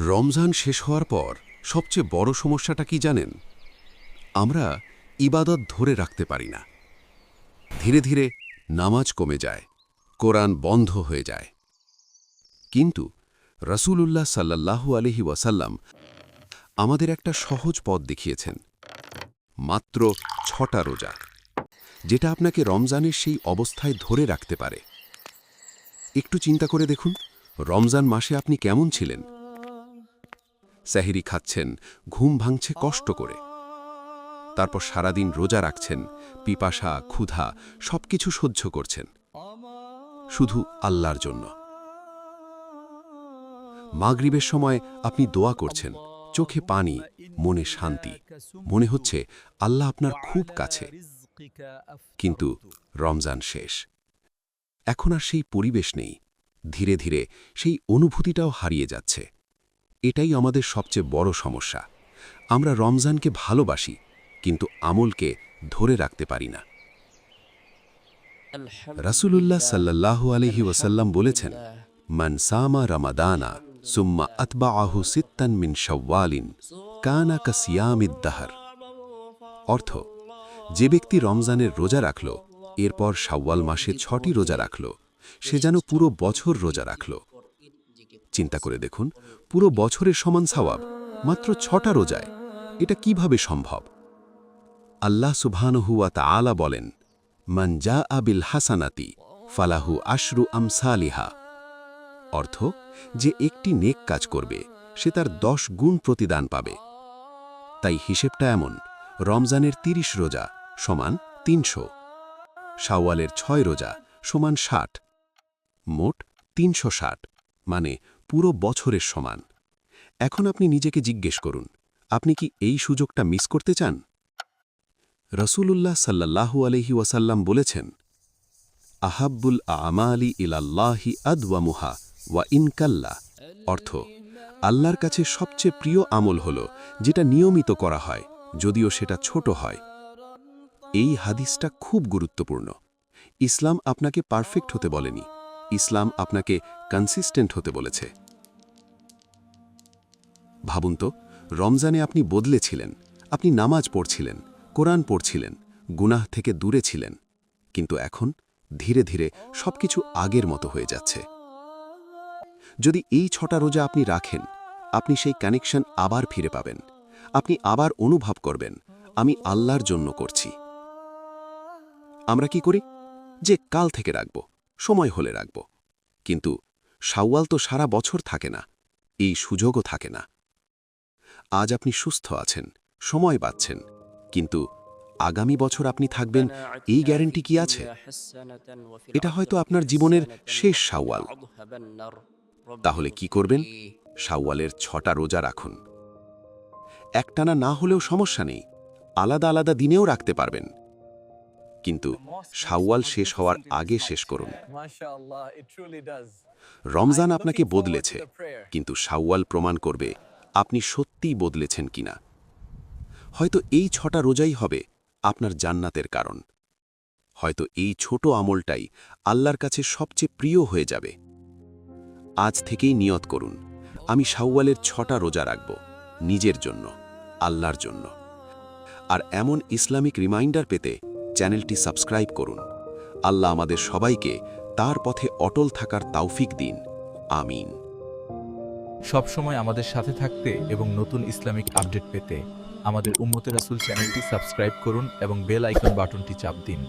রমজান শেষ হওয়ার পর সবচেয়ে বড় সমস্যাটা কি জানেন? আমরা ইবাদত ধরে রাখতে পারি না। ধীরে ধীরে নামাজ কমে যায়, কোরআন বন্ধ হয়ে যায়। কিন্তু রাসূলুল্লাহ সাল্লাল্লাহু আলাইহি ওয়াসাল্লাম আমাদের একটা সহজ পথ দেখিয়েছেন, মাত্র ৬টা রোজা, যেটা আপনাকে রমজানের সেই অবস্থায় ধরে রাখতে পারে। একটু চিন্তা করে দেখুন, রমজান মাসে আপনি কেমন ছিলেন? সেহরি খাচ্ছেন, ঘুম ভাঙছে কষ্ট করে। তারপর সারাদিন রোজা রাখছেন, পিপাসা, ক্ষুধা সবকিছু সহ্য করছেন, শুধু আল্লাহর জন্য। মাগরিবের সময় আপনি দোয়া করছেন, চোখে পানি, মনে শান্তি, মনে হচ্ছে আল্লাহ আপনার খুব কাছে। কিন্তু রমজান শেষ, এখন আর সেই পরিবেশ নেই। ধীরে ধীরে সেই অনুভূতিটাও হারিয়ে যাচ্ছে। এটাই আমাদের সবচেয়ে বড় সমস্যা। আমরা রমজানকে ভালোবাসি, কিন্তু আমলকে ধরে রাখতে পারি না। রাসূলুল্লাহ সাল্লাল্লাহু আলাইহি ওয়াসাল্লাম বলেছেন, মান সামা রমাদানা সুম্মা আতবাআহু সিত্তান মিন শাওয়ালিন কানা কাসিয়ামিদ দাহর। অর্থ, যে ব্যক্তি রমজানের রোজা রাখল, এরপর শাওয়াল মাসে ৬টি রোজা রাখল, সে যেন পুরো বছর রোজা রাখল। চিন্তা করে দেখুন, পুরো বছরের সমান সওয়াব মাত্র ৬টা রোজায়। এটা কিভাবে সম্ভব? আল্লাহ সুবহানাহু ওয়া তাআলা বলেন, মান জাআ বিল হাসানাতি ফালাহু আশরু আমসালিহা। অর্থ, যে একটি নেক কাজ করবে সে তার ১০ গুণ প্রতিদান পাবে। তাই হিসেবটা এমন, রমজানের ৩০ রোজা সমান ৩০০, শাওয়ালের ৬ রোজা সমান ৬০, মোট ৩৬০, মানে পুরো বছরের সমান। এখন আপনি নিজেকে জিজ্ঞেস করুন, আপনি কি এই সুযোগটা মিস করতে চান? রাসূলুল্লাহ সাল্লাল্লাহু আলাইহি ওয়াসাল্লাম বলেছেন, আহাব্বুল আমালি ইলাল্লাহি আদওয়ামুহা ওয়া ইনকাল্লা। অর্থ, আল্লাহর কাছে সবচেয়ে প্রিয় আমল হল যেটা নিয়মিত করা হয়, যদিও সেটা ছোট হয়। এই হাদিসটা খুব গুরুত্বপূর্ণ। ইসলাম আপনাকে পারফেক্ট হতে বলেনি, ইসলাম আপনাকে কনসিস্টেন্ট হতে বলেছে। ভাবুন তো, রমজানে আপনি বদলেছিলেন, আপনি নামাজ পড়ছিলেন, কোরআন পড়ছিলেন, গুনাহ থেকে দূরে ছিলেন। কিন্তু এখন ধীরে ধীরে সবকিছু আগের মতো হয়ে যাচ্ছে। যদি এই ৬টা রোজা আপনি রাখেন, আপনি সেই কানেকশন আবার ফিরে পাবেন। আপনি আবার অনুভব করবেন, আমি আল্লাহর জন্য করছি। আমরা কি করি? যে কাল থেকে রাখব, সময় হলে রাখব। কিন্তু শাওয়াল তো সারা বছর থাকে না, এই সুযোগও থাকে না। আজ আপনি সুস্থ আছেন, সময় পাচ্ছেন, কিন্তু আগামী বছর আপনি থাকবেন, এই গ্যারান্টি কি আছে? এটা হয়তো আপনার জীবনের শেষ শাওয়াল। তাহলে কি করবেন? শাওয়ালের ৬টা রোজা রাখুন। একটানা না হলেও সমস্যা নেই, আলাদা আলাদা দিনেও রাখতে পারবেন। কিন্তু শাওয়াল শেষ হওয়ার আগে শেষ করুন। রমজান আপনাকে বদলেছে, কিন্তু শাওয়াল প্রমাণ করবে আপনি সত্যিই বদলেছেন কিনা। হয়তো এই ৬টা রোজাই হবে আপনার জান্নাতের কারণ। হয়তো এই ছোট আমলটাই আল্লাহর কাছে সবচেয়ে প্রিয় হয়ে যাবে। আজ থেকেই নিয়ত করুন, আমি শাওয়ালের ৬টা রোজা রাখব, নিজের জন্য, আল্লাহর জন্য। আর এমন ইসলামিক রিমাইন্ডার পেতে চ্যানেলটি সাবস্ক্রাইব করুন। আল্লাহ আমাদের সবাইকে তার পথে অটল থাকার তৌফিক দিন। আমিন। সবসময় আমাদের সাথে থাকতে এবং নতুন ইসলামিক আপডেট পেতে আমাদের উম্মতে রাসূল চ্যানেলটি সাবস্ক্রাইব করুন এবং বেল আইকন বাটনটি চাপ দিন।